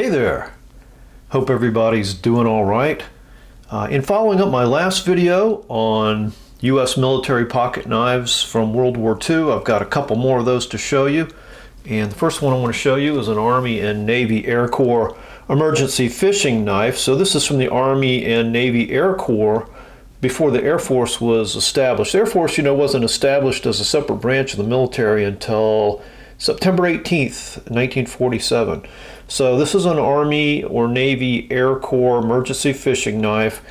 Hey there! Hope everybody's doing all right. In following up my last video on U.S. military pocket knives from World War II, I've got a couple more of those to show you. And the first one I want to show you is an Army and Navy Air Corps emergency fishing knife. So this is from the Army and Navy Air Corps before the Air Force was established. The Air Force, wasn't established as a separate branch of the military until September 18th, 1947. So this is an Army or Navy Air Corps emergency fishing knife,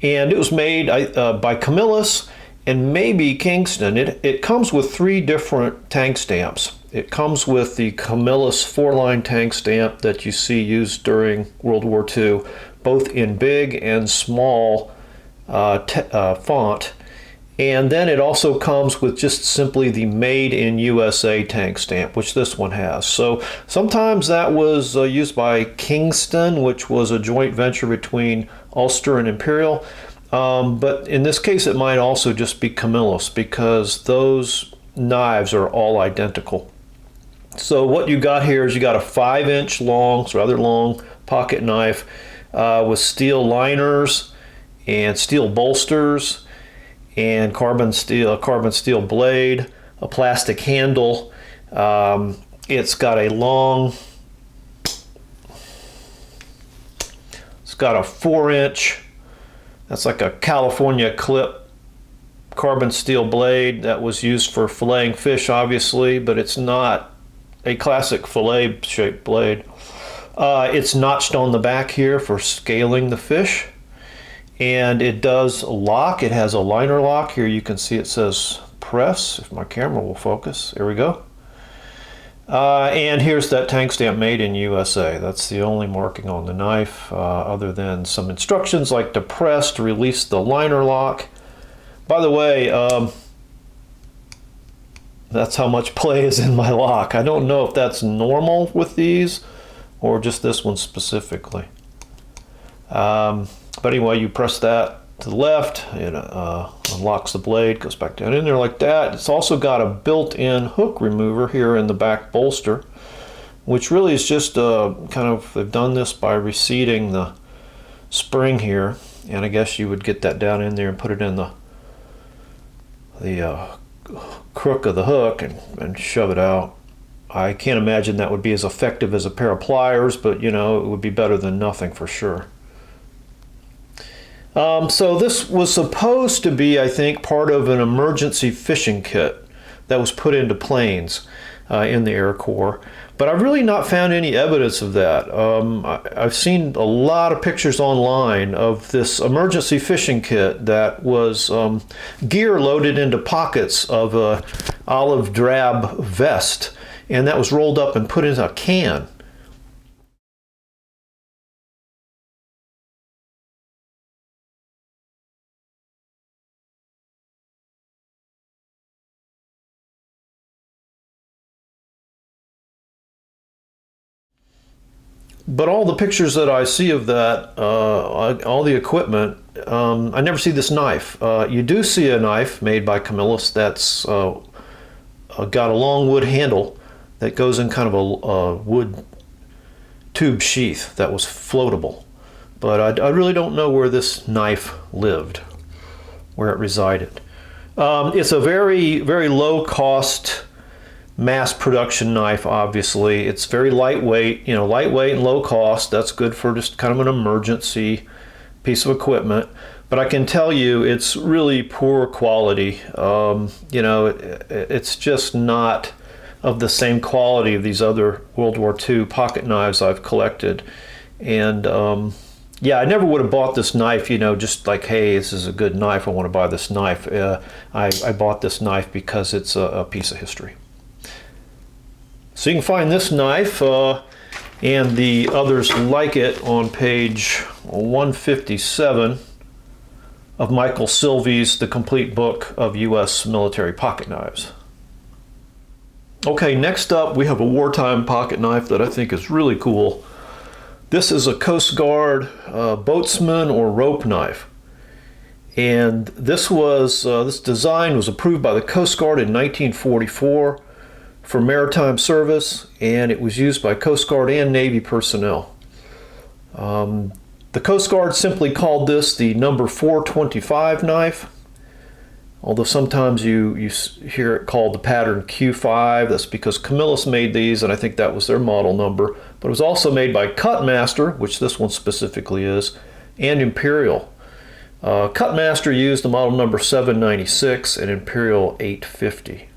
and it was made by Camillus and maybe Kingston. It comes with 3 different tank stamps. It comes with the Camillus 4-line tank stamp that you see used during World War II, both in big and small font. And then it also comes with just simply the Made in USA tank stamp, which this one has. So sometimes that was used by Kingston, which was a joint venture between Ulster and Imperial. But in this case, it might also just be Camillus, because those knives are all identical. So what you got here is you got a 5-inch long, it's rather long, pocket knife with steel liners and steel bolsters, and carbon steel blade, a plastic handle. It's got a 4-inch, that's like a California clip carbon steel blade that was used for filleting fish, obviously, but it's not a classic fillet shaped blade. It's notched on the back here for scaling the fish. And it does lock. It has a liner lock. Here you can see it says press, if my camera will focus. There we go. And here's that tank stamp, Made in USA. That's the only marking on the knife, other than some instructions like to press to release the liner lock. By the way, that's how much play is in my lock. I don't know if that's normal with these or just this one specifically. But anyway, you press that to the left, it unlocks the blade, goes back down in there like that. It's also got a built-in hook remover here in the back bolster, which really is just they've done this by reseating the spring here, and I guess you would get that down in there and put it in the crook of the hook and shove it out. I can't imagine that would be as effective as a pair of pliers, but it would be better than nothing for sure. So this was supposed to be, I think, part of an emergency fishing kit that was put into planes in the Air Corps. But I've really not found any evidence of that. I've seen a lot of pictures online of this emergency fishing kit that was gear loaded into pockets of a olive drab vest, and that was rolled up and put in a can. But all the pictures that I see of that, all the equipment, I never see this knife. You do see a knife made by Camillus that's got a long wood handle that goes in kind of a wood tube sheath that was floatable. But I really don't know where this knife lived, where it resided. It's a very, very low cost mass production knife. Obviously it's very lightweight, lightweight and low cost. That's good for just kind of an emergency piece of equipment, but I can tell you it's really poor quality. It's just not of the same quality of these other World War II pocket knives I've collected. And yeah, I never would have bought this knife, just like, hey, this is a good knife, I want to buy this knife. I bought this knife because it's a piece of history. So you can find this knife and the others like it on page 157 of Michael Silvey's The Complete Book of U.S. Military Pocket Knives. Okay, next up we have a wartime pocket knife that I think is really cool. This is a Coast Guard boatsman or rope knife. And this design was approved by the Coast Guard in 1944. For maritime service, and it was used by Coast Guard and Navy personnel. The Coast Guard simply called this the number 425 knife, although sometimes you hear it called the pattern Q5. That's because Camillus made these, and I think that was their model number. But it was also made by Cutmaster, which this one specifically is, and Imperial. Cutmaster used the model number 796 and Imperial 850.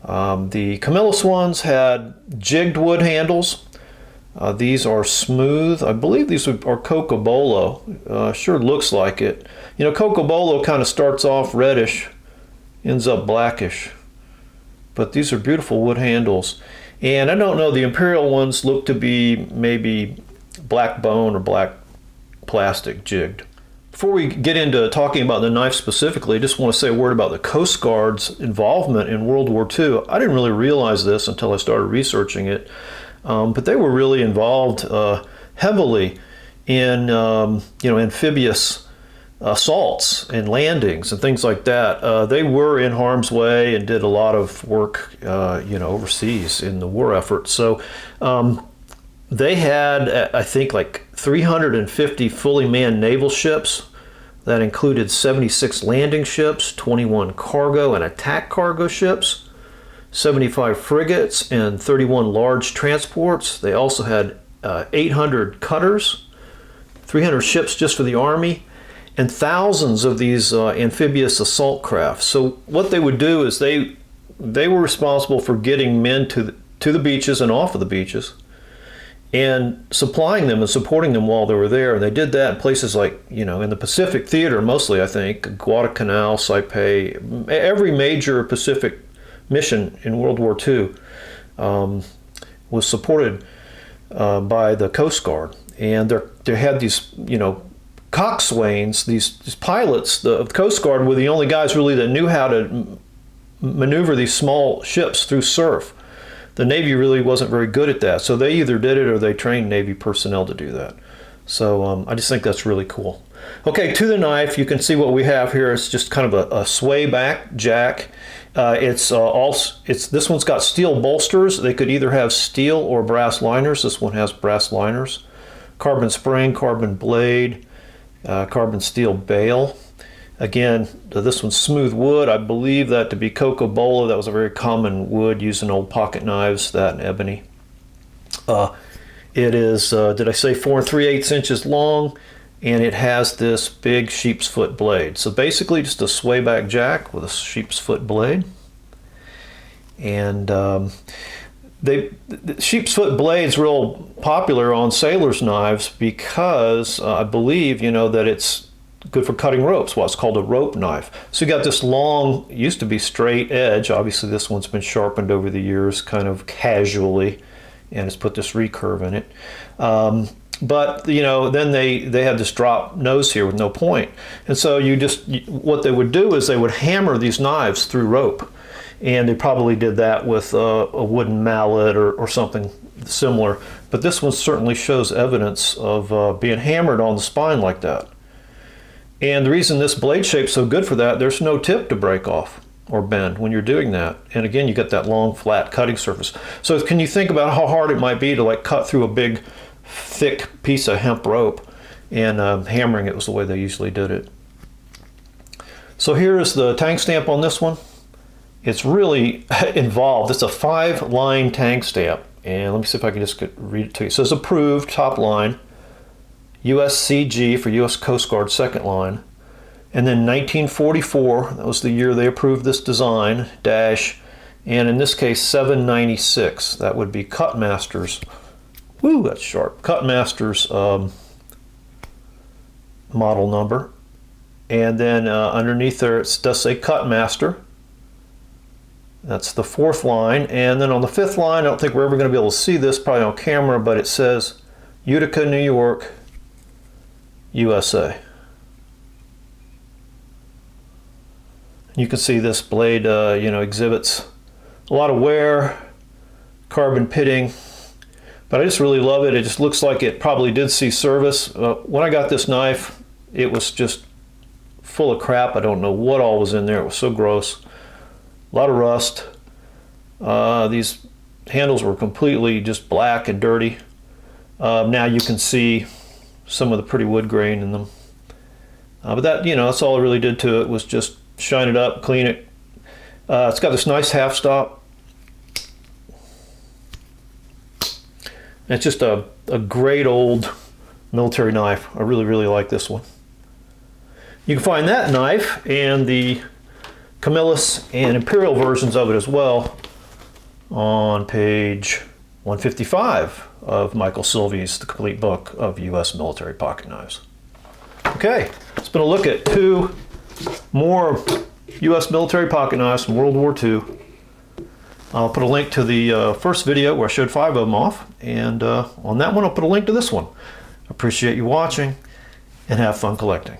The Camillus ones had jigged wood handles. These are smooth. I believe these are Cocobolo. Sure looks like it. You know, Cocobolo kind of starts off reddish, ends up blackish. But these are beautiful wood handles. And I don't know, the Imperial ones look to be maybe black bone or black plastic jigged. Before we get into talking about the knife specifically, I just want to say a word about the Coast Guard's involvement in World War II. I didn't really realize this until I started researching it, but they were really involved heavily in amphibious assaults and landings and things like that. They were in harm's way and did a lot of work overseas in the war effort. So they had, I think, like 350 fully manned naval ships. That included 76 landing ships, 21 cargo and attack cargo ships, 75 frigates, and 31 large transports. They also had 800 cutters, 300 ships just for the Army, and thousands of these amphibious assault craft. So what they would do is they were responsible for getting men to the beaches and off of the beaches, and supplying them and supporting them while they were there. And they did that in places like, in the Pacific Theater mostly, I think, Guadalcanal, Saipai, every major Pacific mission in World War II was supported by the Coast Guard. And they had these, coxswains, these pilots. The Coast Guard were the only guys really that knew how to maneuver these small ships through surf. The Navy really wasn't very good at that, so they either did it or they trained Navy personnel to do that. So I just think that's really cool. Okay, to the knife, you can see what we have here. It's just kind of a sway back jack. This one's got steel bolsters. They could either have steel or brass liners. This one has brass liners. Carbon spring, carbon blade, carbon steel bail. Again, this one's smooth wood. I believe that to be Cocobolo. That was a very common wood used in old pocket knives, that and ebony. It is, did I say 4 3/8 inches long? And it has this big sheep's foot blade. So basically just a swayback jack with a sheep's foot blade. And the sheep's foot blade's real popular on sailors' knives because I believe, that it's good for cutting ropes. Well, it's called a rope knife. So you got this long, used to be straight edge. Obviously this one's been sharpened over the years kind of casually, and it's put this recurve in it. But then they had this drop nose here with no point. And so what they would do is they would hammer these knives through rope. And they probably did that with a wooden mallet or something similar. But this one certainly shows evidence of being hammered on the spine like that. And the reason this blade shape's so good for that, there's no tip to break off or bend when you're doing that. And again, you get that long, flat cutting surface. So can you think about how hard it might be to cut through a big, thick piece of hemp rope? And hammering it was the way they usually did it. So here is the tank stamp on this one. It's really involved. It's a 5-line tank stamp. And let me see if I can just read it to you. It says approved, top line. USCG for U.S. Coast Guard, second line. And then 1944, that was the year they approved this design, dash, and in this case 796. That would be Cutmaster's, woo, that's sharp, Cutmaster's model number. And then underneath there it does say Cutmaster. That's the 4th line. And then on the 5th line, I don't think we're ever going to be able to see this probably on camera, but it says Utica, New York, USA. You can see this blade, exhibits a lot of wear, carbon pitting, but I just really love it. It just looks like it probably did see service. When I got this knife, it was just full of crap. I don't know what all was in there. It was so gross. A lot of rust. These handles were completely just black and dirty. Now you can see some of the pretty wood grain in them. But that, that's all I really did to it, was just shine it up, clean it. It's got this nice half stop. And it's just a great old military knife. I really, really like this one. You can find that knife and the Camillus and Imperial versions of it as well on page 155 of Michael Silvey's The Complete Book of U.S. Military Pocket Knives. Okay, it's been a look at 2 more U.S. military pocket knives from World War II. I'll put a link to the first video where I showed 5 of them off, and on that one I'll put a link to this one. Appreciate you watching, and have fun collecting.